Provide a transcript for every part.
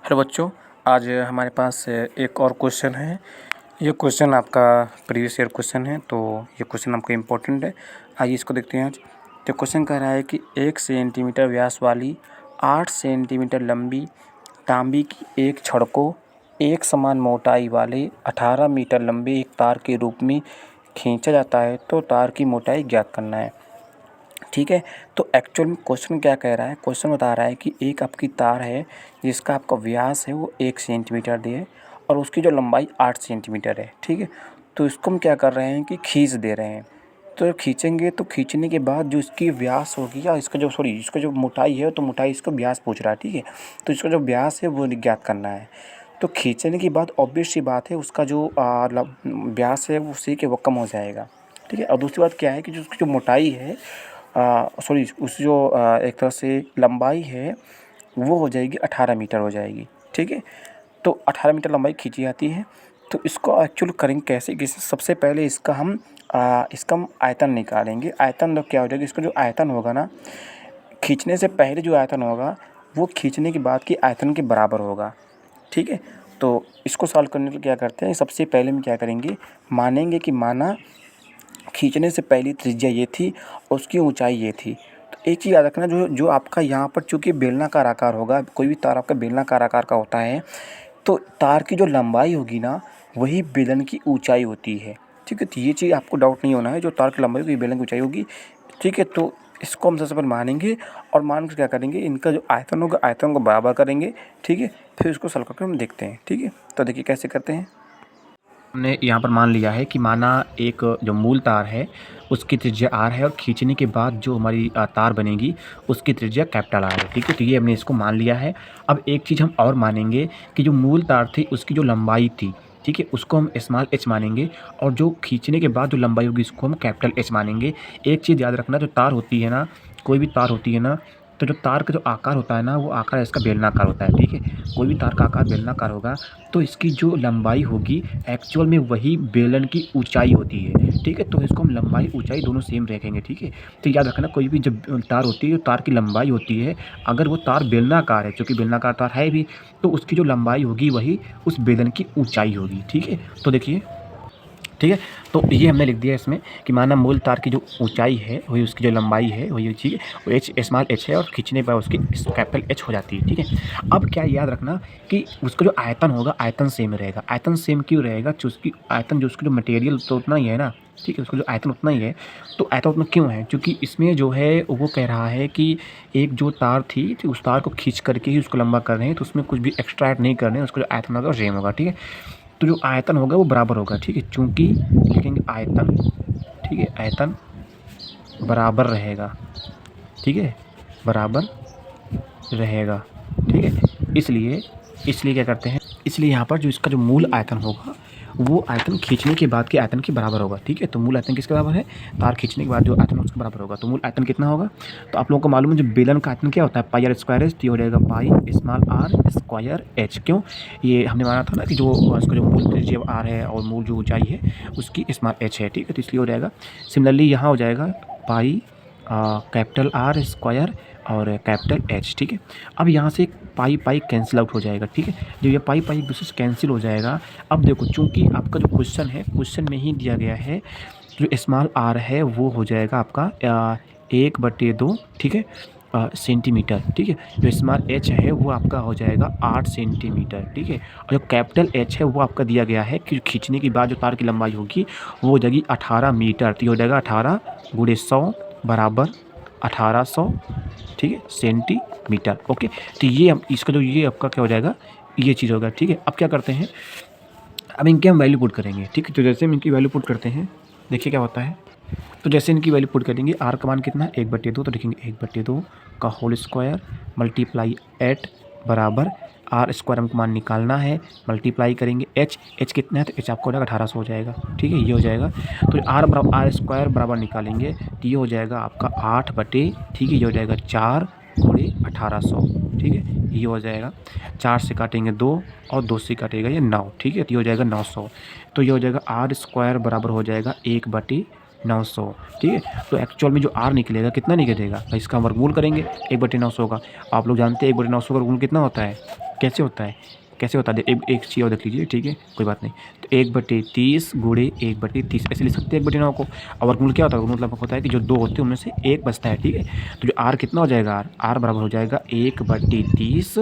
Hello बच्चों, आज हमारे पास एक और क्वेश्चन है। ये क्वेश्चन आपका प्रीवियस ईयर क्वेश्चन है, तो ये क्वेश्चन आपका इम्पोर्टेंट है। आइए इसको देखते हैं आज। तो क्वेश्चन कह रहा है कि 1 सेंटीमीटर व्यास वाली 8 सेंटीमीटर लंबी तांबी की एक छड़ को एक समान मोटाई वाले 18 मीटर लंबे एक तार के रूप में खींचा जाता है, तो तार की मोटाई ज्ञात करना है। ठीक है, तो एक्चुअल में क्वेश्चन क्या कह रहा है? क्वेश्चन बता रहा है कि एक आपकी तार है जिसका आपका व्यास है वो 1 सेंटीमीटर है और उसकी जो लंबाई 8 सेंटीमीटर है। ठीक है, तो इसको हम क्या कर रहे हैं कि खींच दे रहे हैं। तो खींचेंगे तो खींचने के बाद जो इसकी व्यास होगी या इसका जो मोटाई है, तो मोटाई इसको व्यास पूछ रहा है। ठीक है, तो इसका जो व्यास है वो ज्ञात करना है। तो खींचने के बाद ऑब्वियस सी बात है उसका जो व्यास है वो उसी के वो कम हो जाएगा। ठीक है, और दूसरी बात क्या है कि जो उसकी जो मोटाई है उस जो एक तरह से लंबाई है वो हो जाएगी 18 मीटर हो जाएगी। ठीक है, तो 18 मीटर लंबाई खींची जाती है। तो इसको एक्चुअल करेंगे कैसे? सबसे पहले इसका हम आयतन निकालेंगे। आयतन तो क्या हो जाएगा, इसका जो आयतन होगा ना, खींचने से पहले जो आयतन होगा वो खींचने के बाद की आयतन के बराबर होगा। ठीक है, तो इसको सॉल्व करने के लिए क्या करते हैं, सबसे पहले हम क्या करेंगे, मानेंगे कि माना खींचने से पहली त्रिज्या ये थी और उसकी ऊंचाई ये थी। तो एक चीज़ याद रखना, जो आपका यहाँ पर चूँकि बेलनाकार आकार होगा, कोई भी तार आपका बेलनाकार आकार का होता है, तो तार की जो लंबाई होगी ना वही बेलन की ऊंचाई होती है। ठीक है, तो ये चीज़ आपको डाउट नहीं होना है, जो तार की लंबाई होगी बेलन की ऊंचाई होगी। ठीक है, तो इसको हम सबसे पहले मानेंगे और मान कर क्या करेंगे, इनका जो आयतन होगा आयतन को बराबर करेंगे। ठीक है, फिर इसको सॉल्व करके हम देखते हैं। ठीक है, तो देखिए कैसे करते हैं। हमने यहाँ पर मान लिया है कि माना एक जो मूल तार है उसकी त्रिज्या r है और खींचने के बाद जो हमारी तार बनेगी उसकी त्रिज्या कैपिटल R है। ठीक है, तो ये हमने इसको मान लिया है। अब एक चीज़ हम और मानेंगे कि जो मूल तार थी उसकी जो लंबाई थी, ठीक है, उसको हम स्मॉल h मानेंगे और जो खींचने के बाद जो लंबाई होगी उसको हम कैपिटल H मानेंगे। एक चीज़ याद रखना, जो तार होती है ना, कोई भी तार होती है ना, तो जो तार का जो आकार होता है ना वो आकार इसका बेलनाकार होता है। ठीक है, कोई भी तार का आकार बेलनाकार होगा तो इसकी जो लंबाई होगी एक्चुअल में वही बेलन की ऊंचाई होती है। ठीक है, तो इसको हम लंबाई ऊंचाई दोनों सेम रखेंगे। ठीक है, तो याद रखना कोई भी जब तार होती है तो तार की लंबाई होती है, अगर वो तार बेलनाकार है, क्योंकि बेलनाकार तार है भी, तो उसकी जो लंबाई होगी वही उस बेलन की ऊँचाई होगी। ठीक है, तो देखिए, ठीक है, तो ये हमने लिख दिया इसमें कि माना मूल तार की जो ऊंचाई है वही उसकी जो लंबाई है वही ठीक है, वो एच स्मॉल एच है और खींचने पर उसकी कैपिटल एच हो जाती है। ठीक है, अब क्या याद रखना कि उसका जो आयतन होगा आयतन सेम रहेगा। आयतन सेम क्यों रहेगा? जो उसकी आयतन जो उसकी जो मटेरियल तो उतना ही है ना। ठीक है, उसका जो आयतन उतना ही है, तो आयतन उतना क्यों है? क्योंकि इसमें जो है वो कह रहा है कि एक जो तार थी तो उस तार को खींच करके ही उसको लंबा कर रहे हैं, तो उसमें कुछ भी एक्स्ट्रा ऐड नहीं कर रहे हैं, उसका जो आयतन होगा सेम होगा। ठीक है, तो जो आयतन होगा वो बराबर होगा। ठीक है, चूँकि लिखेंगे आयतन, ठीक है, आयतन बराबर रहेगा। ठीक है, बराबर रहेगा। ठीक है, इसलिए क्या करते हैं, इसलिए यहाँ पर जो इसका जो मूल आयतन होगा वो आयतन खींचने के बाद के आयतन के बराबर होगा। ठीक है, तो मूल आयतन किसके बराबर है? तार खींचने के बाद जो आयतन उसके बराबर होगा। तो मूल आयतन कितना होगा? तो आप लोगों को मालूम है जो बेलन का आयतन क्या होता है, पाई आर स्क्वायर एच, तो हो जाएगा pi small r square H. क्यों? ये हमने माना था ना कि जो उसका जो मूल त्रिज्या आर है और मूल जो ऊंचाई है उसकी स्मॉल एच है। ठीक है, तो इसलिए हो जाएगा। सिमिलरली यहाँ हो जाएगा पाई कैपिटल आर स्क्वायर और कैपिटल एच। ठीक है, अब यहाँ से पाई पाई कैंसिल आउट हो जाएगा। ठीक है, जब ये पाई पाई एक दूसरे से कैंसिल हो जाएगा। अब देखो, चूँकि आपका जो क्वेश्चन है, क्वेश्चन में ही दिया गया है जो स्मॉल आर है वो हो जाएगा आपका 1/2, ठीक है, सेंटीमीटर। ठीक है, जो स्मॉल एच है वो आपका हो जाएगा 8 सेंटीमीटर। ठीक है, और जो कैपिटल एच है वो आपका दिया गया है कि खींचने के बाद जो तार की लंबाई होगी वो हो जाएगी 18 मीटर। तो ये हो जाएगा 18 × 100 बराबर 1800, ठीक है, सेंटीमीटर। ओके, तो ये हम इसका जो ये आपका क्या हो जाएगा, ये चीज़ होगा। ठीक है, अब क्या करते हैं, अब इनकी हम वैल्यू पुट करेंगे। ठीक है, तो जैसे हम इनकी वैल्यू पुट करते हैं, देखिए क्या होता है। तो जैसे इनकी वैल्यू पुट करेंगे, आर का मान कितना है 1/2, तो लिखेंगे 1/2 का होल स्क्वायर मल्टीप्लाई 8 बराबर आर स्क्वायर हमको मान निकालना है, मल्टीप्लाई करेंगे एच कितना है, तो एच आपको हो जाएगा 1800 हो जाएगा। ठीक है, ये हो जाएगा। तो आर स्क्वायर बराबर निकालेंगे तो ये हो जाएगा आपका 8/, ठीक है, ये हो जाएगा 4 × 1800। ठीक है, ये हो जाएगा 4 से काटेंगे 2 और 2 से काटेगा ये 9। ठीक है, तो ये हो जाएगा 900। तो ये हो जाएगा आर स्क्वायर बराबर हो जाएगा 1/900। ठीक है, तो एक्चुअल में जो आर निकलेगा कितना निकलेगा, इसका वर्गमूल करेंगे 1/900 का। आप लोग जानते हैं 1/900 का वर्गमूल कितना होता है, कैसे होता है, कैसे होता है, एक चीज़ और देख लीजिए, ठीक है, कोई बात नहीं। तो 1/30 गुणे 1/30 ऐसे लिख सकते हैं 1/9 को। और वर्गमूल क्या होता है, वर्गमूल मतलब होता है कि जो 2 होते हैं उनमें से 1 बचता है, ठीक है। तो जो आर कितना हो जाएगा, आर बराबर हो जाएगा 1/30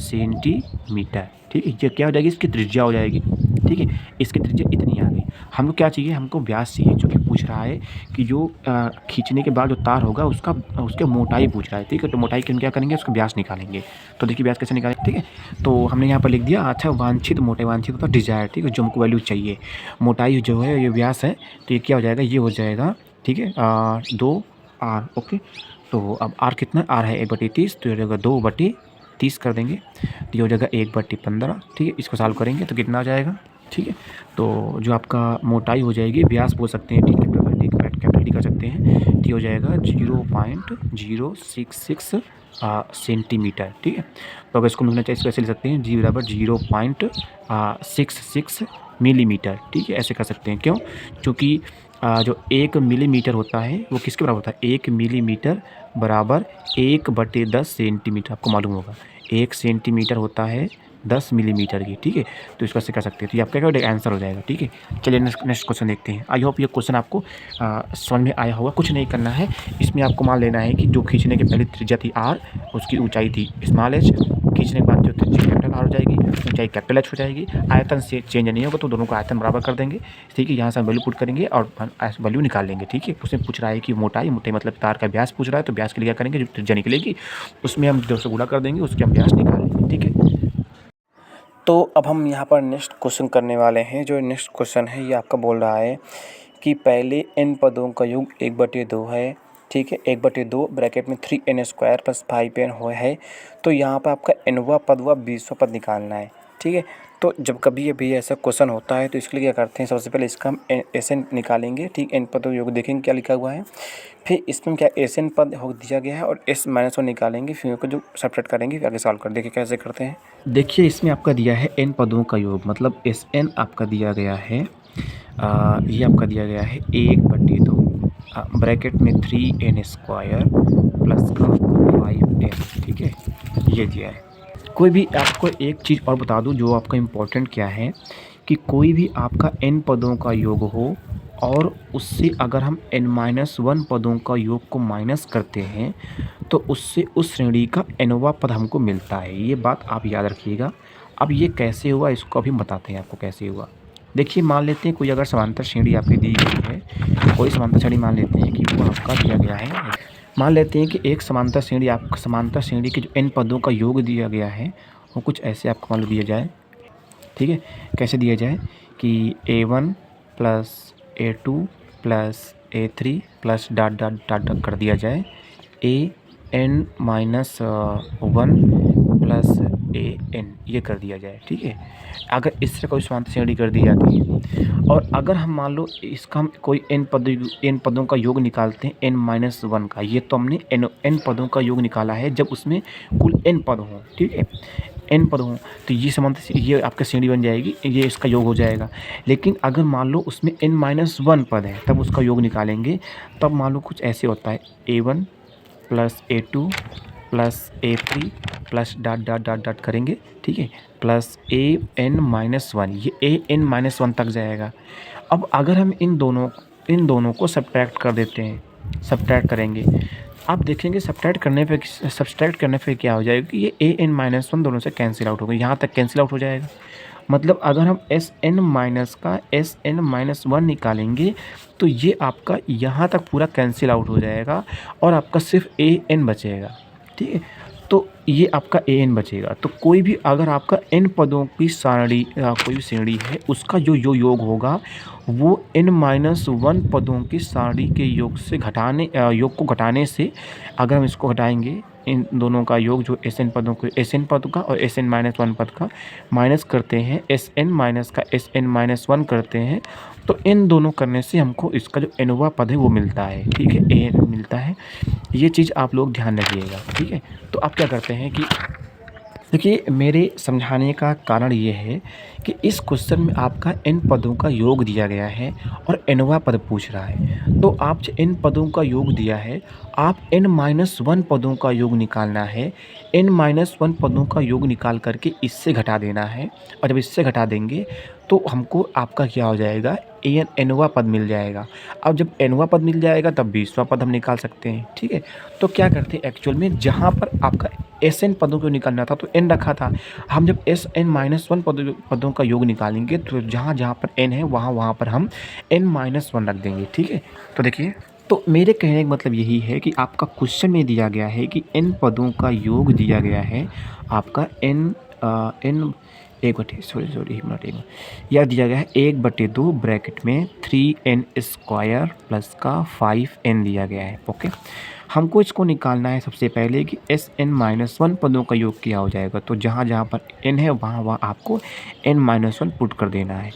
सेंटीमीटर, ठीक है। ये क्या हो जाएगी, इसकी त्रिज्या हो जाएगी, ठीक है। इसकी त्रिज्या इतनी आ गई। हमको क्या चाहिए, हमको व्यास चाहिए, जो कि पूछ रहा है कि जो खींचने के बाद जो तार होगा उसका उसके मोटाई पूछ रहा है, ठीक है। तो मोटाई के हम क्या करेंगे, उसका व्यास निकालेंगे। तो देखिए व्यास कैसे निकालेंगे, ठीक है। तो हमने यहाँ पर लिख दिया, अच्छा वांछित मोटाई, वांछित होता है डिजायर, ठीक है, जो हमको वैल्यू चाहिए। मोटाई जो है ये व्यास है, तो ये क्या हो जाएगा, ये हो जाएगा, ठीक है, 2r, ओके। तो अब r कितना, r है 1/30, तो ये हो जाएगा 2/30 कर देंगे, तो ये हो जाएगा 1/15, ठीक है। इसको सॉल्व करेंगे तो कितना आ जाएगा, ठीक है। तो जो आपका मोटाई हो जाएगी, व्यास बोल सकते हैं, ठीक है, कैपिटल डी कर सकते हैं, तो ये हो जाएगा 0.066 सेंटीमीटर, ठीक है। तो अगर इसको मिलना चाहिए, इसको ऐसे लिख सकते हैं, जी बराबर 0.66 मिलीमीटर, ठीक है, ऐसे कर सकते हैं। क्यों, क्योंकि जो 1 मिलीमीटर होता है वो किसके बराबर होता है, 1 मिलीमीटर बराबर 1/10 सेंटीमीटर, आपको मालूम होगा 1 सेंटीमीटर होता है 10 मिलीमीटर की, ठीक है। तो इसको ऐसे कर सकते हैं, तो ये आपका क्या आंसर हो जाएगा, ठीक है। चलिए नेक्स्ट क्वेश्चन देखते हैं। आई होप ये क्वेश्चन आपको समझ में आया होगा। कुछ नहीं करना है, इसमें आपको मान लेना है कि जो खींचने के पहले त्रिज्या थी आर, उसकी ऊंचाई थी स्मॉल एच, खींचने के बाद जो त्रिज्या कैपिटल आर हो जाएगी, ऊंचाई कैपिटल एच हो जाएगी। आयतन से चेंज नहीं होगा, तो दोनों का आयतन बराबर कर देंगे, ठीक है। यहाँ से हम वैल्यू पुट करेंगे और वैल्यू निकाल लेंगे, ठीक है। उसमें पूछ रहा है कि मोटाई मतलब तार का व्यास पूछ रहा है, तो व्यास के लिए क्या करेंगे, जो त्रिज्या निकलेगी उसमें हम 2 से गुणा कर देंगे, उसके हम व्यास निकाल लेंगे, ठीक है। तो अब हम यहाँ पर नेक्स्ट क्वेश्चन करने वाले हैं। जो नेक्स्ट क्वेश्चन है ये आपका बोल रहा है कि पहले n पदों का योग 1/2 है, ठीक है। 1/2 ब्रैकेट में 3n² + 5n हो है। तो यहाँ पर आपका nवां पद व 20वां पद निकालना है, ठीक है। तो जब कभी भी ऐसा क्वेश्चन होता है तो इसके लिए क्या करते हैं, सबसे पहले इसका हम एसएन निकालेंगे, ठीक। n पदों योग देखेंगे क्या लिखा हुआ है, फिर इसमें क्या एसएन पद हो दिया गया है और s-1 निकालेंगे, फिर को जो सब्ट्रैक्ट करेंगे फिर आगे सॉल्व कर देखिए कैसे करते हैं। देखिए इसमें आपका दिया है n पदों का योग, मतलब एसएन आपका दिया गया है, ये आपका दिया गया है 1/2 ब्रैकेट में 3n² प्लस का 5n, ठीक है, ये दिया है। कोई भी आपको एक चीज़ और बता दूं जो आपका इम्पोर्टेंट क्या है, कि कोई भी आपका n पदों का योग हो और उससे अगर हम n-1 पदों का योग को माइनस करते हैं तो उससे उस श्रेणी का nवां पद हमको मिलता है। ये बात आप याद रखिएगा। अब ये कैसे हुआ इसको अभी हम बताते हैं आपको कैसे हुआ। देखिए मान लेते हैं कोई अगर समांतर श्रेणी आपकी दी गई है, कोई समांतर श्रेणी मान लेते हैं कि वो आपका दिया गया है। मान लेते हैं कि एक समांतर श्रेणी, आपको समांतर श्रेणी के जो n पदों का योग दिया गया है वो कुछ ऐसे आपको मान लो दिया जाए, ठीक है। कैसे दिया जाए कि a1 + a2 + a3 + dot dot dot dot कर दिया जाए an-1 + an ये कर दिया जाए, ठीक है। अगर इस तरह कोई समांतर श्रेणी कर दी जाती है और अगर हम मान लो इसका हम कोई n पदों का योग निकालते हैं n-1 का, ये तो हमने n पदों का योग निकाला है जब उसमें कुल n पद हों, ठीक है, n पद हों, तो ये समांतर ये आपका श्रेणी बन जाएगी, ये इसका योग हो जाएगा। लेकिन अगर मान लो उसमें n-1 पद है तब उसका योग निकालेंगे, तब मान लो कुछ ऐसे होता है a1 + a2 + a3 + dot dot dot dot करेंगे, ठीक है, + an-1, ये an-1 तक जाएगा। अब अगर हम इन दोनों को सब्ट्रैक्ट कर देते हैं, सब्ट्रैक्ट करेंगे, आप देखेंगे सब्ट्रैक्ट करने पे क्या हो जाएगा कि ये an-1 दोनों से कैंसिल आउट होगा, यहाँ तक कैंसिल आउट हो जाएगा। मतलब अगर हम Sn- का Sn-1 निकालेंगे तो ये आपका यहाँ तक पूरा कैंसिल आउट हो जाएगा और आपका सिर्फ an बचेगा, ठीक है। तो ये आपका an बचेगा। तो कोई भी अगर आपका n पदों की सारणी कोई भी श्रेणी है उसका जो योग होगा वो n-1 पदों की सारणी के योग से योग को घटाने से, अगर हम इसको घटाएंगे इन दोनों का योग जो Sn पदों को Sn पद का और Sn-1 पद का माइनस करते हैं, Sn- का Sn-1 करते हैं, तो इन दोनों करने से हमको इसका जो nवां पद है वो मिलता है, ठीक है, an मिलता है। ये चीज़ आप लोग ध्यान रखिएगा, ठीक है। तो आप क्या करते हैं कि देखिए, मेरे समझाने का कारण ये है कि इस क्वेश्चन में आपका n पदों का योग दिया गया है और nवां पद पूछ रहा है। तो आप जो n पदों का योग दिया है, आप n-1 पदों का योग निकालना है। n-1 पदों का योग निकाल कर के इससे घटा देना है और जब इससे घटा देंगे तो हमको आपका क्या हो जाएगा, nवां पद मिल जाएगा। अब जब nवां पद मिल जाएगा तब 20वां पद हम निकाल सकते हैं, ठीक है। तो क्या करते हैं एक्चुअल में, जहाँ पर आपका Sn पदों को निकालना था तो n रखा था, हम जब Sn-1 पदों का योग निकालेंगे तो जहाँ जहाँ पर n है वहाँ वहाँ पर हम n-1 रख देंगे, ठीक है। तो देखिए, तो मेरे कहने का मतलब यही है कि आपका क्वेश्चन में दिया गया है कि n पदों का योग दिया गया है आपका n एक बटे सॉरी एक मिनट यह दिया गया है 1/2 ब्रैकेट में 3n² प्लस का 5n दिया गया है, ओके। हमको इसको निकालना है सबसे पहले कि Sn-1 पदों का योग क्या हो जाएगा। तो जहाँ जहाँ पर n है वहाँ वहाँ आपको n-1 पुट कर देना है।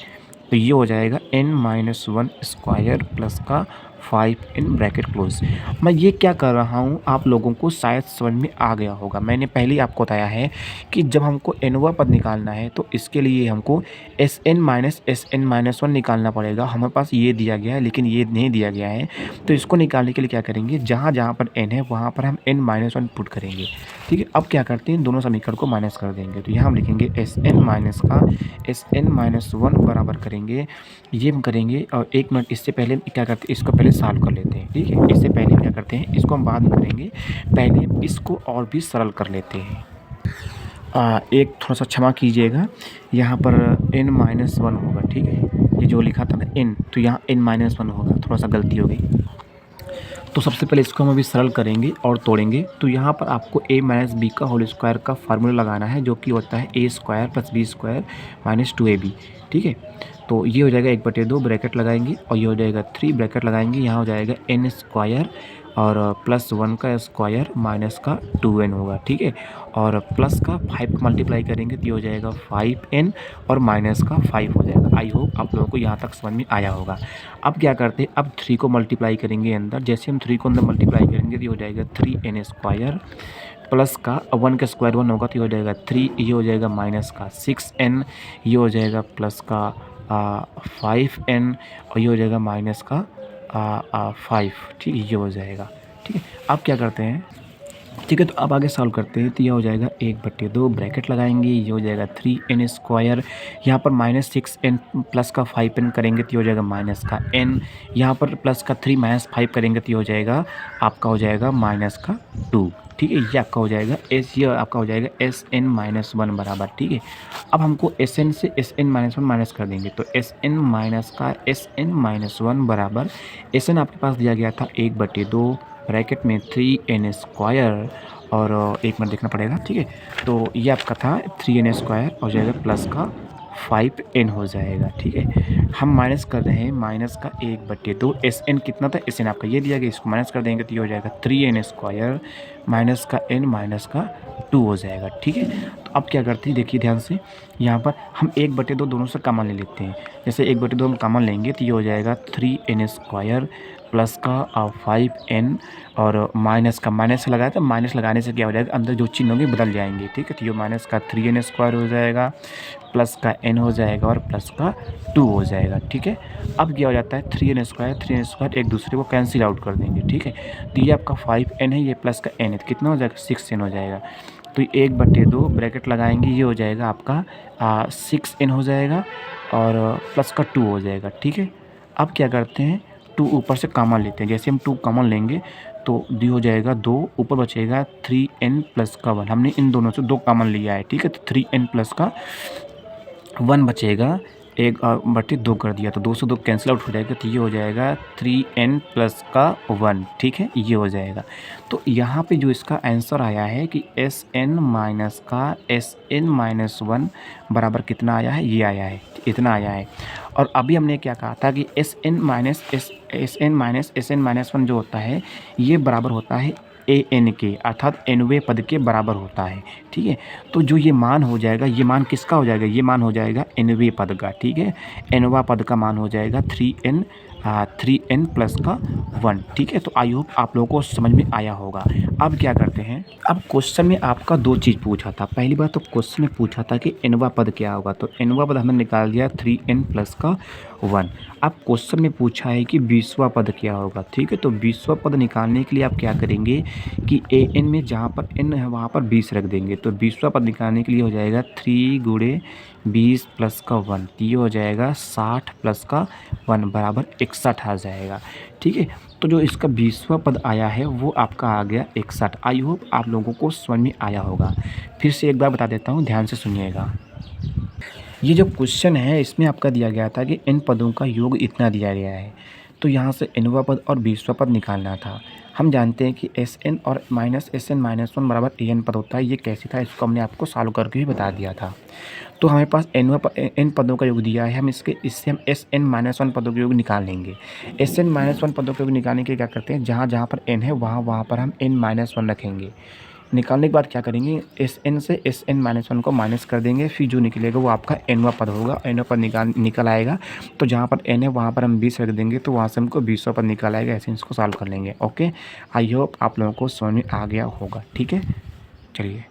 तो ये हो जाएगा n-1² प्लस का 5n ब्रैकेट क्लोज। मैं ये क्या कर रहा हूँ आप लोगों को शायद समझ में आ गया होगा। मैंने पहले ही आपको बताया है कि जब हमको nवां पद निकालना है तो इसके लिए हमको Sn-1 निकालना पड़ेगा। हमारे पास ये दिया गया है लेकिन ये नहीं दिया गया है, तो इसको निकालने के लिए क्या करेंगे, जहाँ जहाँ पर n है वहाँ पर हम n-1 पुट करेंगे, ठीक है। अब क्या करते हैं, दोनों समीकरण को माइनस कर देंगे। तो यहाँ हम लिखेंगे Sn-1 बराबर करेंगे, ये हम करेंगे। और एक मिनट इससे पहले क्या करते हैं, इसको पहले सॉल्व कर लेते हैं, ठीक है। इससे पहले क्या करते हैं, इसको हम बाद में करेंगे, पहले इसको और भी सरल कर लेते हैं। एक थोड़ा सा क्षमा कीजिएगा, यहाँ पर n-1 होगा, ठीक है। ये जो लिखा था ना n, तो यहाँ n-1 होगा, थोड़ा सा गलती हो गई। तो सबसे पहले इसको हम अभी सरल करेंगे और तोड़ेंगे। तो यहाँ पर आपको a - b का होल स्क्वायर का फार्मूला लगाना है, जो कि होता है a² + b² - 2ab, ठीक है। तो ये हो जाएगा 1/2 ब्रैकेट लगाएंगे और ये हो जाएगा 3 ब्रैकेट लगाएंगे। यहाँ हो जाएगा n² और +1 का स्क्वायर माइनस का 2n होगा, ठीक है। और प्लस का 5 का मल्टीप्लाई करेंगे तो ये हो जाएगा 5n और माइनस का 5 हो जाएगा। आई होप आप लोगों को यहाँ तक समझ में आया होगा। अब क्या करते हैं, अब 3 को मल्टीप्लाई करेंगे अंदर। जैसे हम 3 को अंदर मल्टीप्लाई करेंगे तो ये हो जाएगा 3n² प्लस का 1 का स्क्वायर 1 होगा तो ये हो जाएगा 3, ये हो जाएगा माइनस का 6n, ये हो जाएगा प्लस का 5n और ये हो जाएगा माइनस का 5, ठीक है। ये हो जाएगा, ठीक है। अब क्या करते हैं, ठीक है, तो अब आगे सॉल्व करते हैं। तो यह हो जाएगा 1/2 ब्रैकेट लगाएंगे, ये हो जाएगा 3n²। यहाँ पर -6n प्लस का 5n करेंगे तो ये हो जाएगा माइनस का n। यहाँ पर प्लस का 3 - 5 करेंगे तो ये हो जाएगा आपका हो जाएगा माइनस का 2, ठीक है। ये आपका हो जाएगा ये आपका हो जाएगा Sn-1 बराबर, ठीक है। अब हमको Sn से Sn-1 माइनस कर देंगे तो Sn-1 बराबर Sn आपके पास दिया गया था 1/2 ब्रैकेट में 3n² और एक मिनट देखना पड़ेगा, ठीक है। तो ये आपका था 3n² हो जाएगा प्लस का 5n हो जाएगा, ठीक है। हम माइनस कर रहे हैं, माइनस का 1/2 Sn कितना था, Sn आपका ये दिया गया, इसको माइनस कर देंगे तो ये हो जाएगा 3n² माइनस का n माइनस का 2 हो जाएगा, ठीक है। तो अब क्या करते हैं, देखिए ध्यान से, यहाँ पर हम 1/2 दोनों से कॉमन ले लेते हैं। जैसे 1/2 हम कॉमन लेंगे तो ये हो जाएगा 3n² प्लस का 5n और माइनस का माइनस लगाया तो माइनस लगाने से क्या हो जाएगा, अंदर जो चिन्ह होंगे बदल जाएंगे, ठीक है। तो ये माइनस का 3n² हो जाएगा, प्लस का n हो जाएगा और प्लस का 2 हो जाएगा, ठीक है। अब क्या हो जाता है 3n² एक दूसरे को कैंसिल आउट कर देंगे, ठीक है। तो ये आपका 5n है, ये प्लस का n है, तो कितना हो जाएगा 6n हो जाएगा। तो 1/2 ब्रैकेट लगाएंगे, ये हो जाएगा आपका 6n हो जाएगा और प्लस का 2 हो जाएगा, ठीक है। अब क्या करते हैं, 2 ऊपर से कॉमन लेते हैं। जैसे हम 2 कॉमन लेंगे तो डी हो जाएगा 2, ऊपर बचेगा 3n प्लस का 1। हमने इन दोनों से 2 कॉमन लिया है, ठीक है। तो 3n प्लस का 1 बचेगा, 1/2 कर दिया तो 2 से 2 कैंसिल आउट हो जाएगा। तो ये हो जाएगा 3n प्लस का 1, ठीक है, ये हो जाएगा। तो यहाँ पे जो इसका आंसर आया है कि Sn-1 बराबर कितना आया है, ये आया है, इतना आया है। और अभी हमने क्या कहा था कि Sn-1 जो होता है ये बराबर होता है an के, अर्थात nवें पद के बराबर होता है, ठीक है। तो जो ये मान हो जाएगा, ये मान किसका हो जाएगा, ये मान हो जाएगा nवें पद का, ठीक है। nवां पद का मान हो जाएगा 3n 3n प्लस का 1। ठीक है, तो आई होप आप लोगों को समझ में आया होगा। अब क्या करते हैं, अब क्वेश्चन में आपका दो चीज़ पूछा था। पहली बात तो क्वेश्चन में पूछा था कि nवां पद क्या होगा, तो nवां पद हमने निकाल दिया 3n प्लस का 1। अब क्वेश्चन में पूछा है कि 20वां पद क्या होगा। ठीक है, तो 20वां पद निकालने के लिए आप क्या करेंगे कि an में जहाँ पर n है वहाँ पर 20 रख देंगे। तो 20वां पद निकालने के लिए हो जाएगा 3 गुणे 20 प्लस का 1, ये हो जाएगा 60 प्लस का 1 बराबर 61 आ जाएगा। ठीक है, तो जो इसका 20वां पद आया है वो आपका आ गया 61। आई होप आप लोगों को समझ में आया होगा। फिर से एक बार बता देता हूँ, ध्यान से सुनिएगा। ये जो क्वेश्चन है इसमें आपका दिया गया था कि n पदों का योग इतना दिया गया है, तो यहाँ से nवां पद और 20वां पद निकालना था। हम जानते हैं कि Sn और -Sn-1 बराबर an पद होता है। ये कैसे था इसको हमने आपको सॉल्व करके भी बता दिया था। तो हमारे पास n पदों का योग दिया है, इससे हम Sn-1 पदों का योग निकाल लेंगे। Sn-1 पदों का योग निकालने के लिए क्या करते हैं, जहाँ जहाँ पर n है वहाँ पर हम n-1 रखेंगे। निकालने के बाद क्या करेंगे, Sn से Sn-1 को माइनस कर देंगे, फिर जो निकलेगा वो आपका nवां पद होगा। nवां पद निकल आएगा, तो जहाँ पर n है वहाँ पर हम 20 रख देंगे, तो वहाँ से हमको 20वां पद निकल आएगा। ऐसे इसको सॉल्व कर लेंगे। ओके, आई होप आप लोगों को समझ में आ गया होगा। ठीक है, चलिए।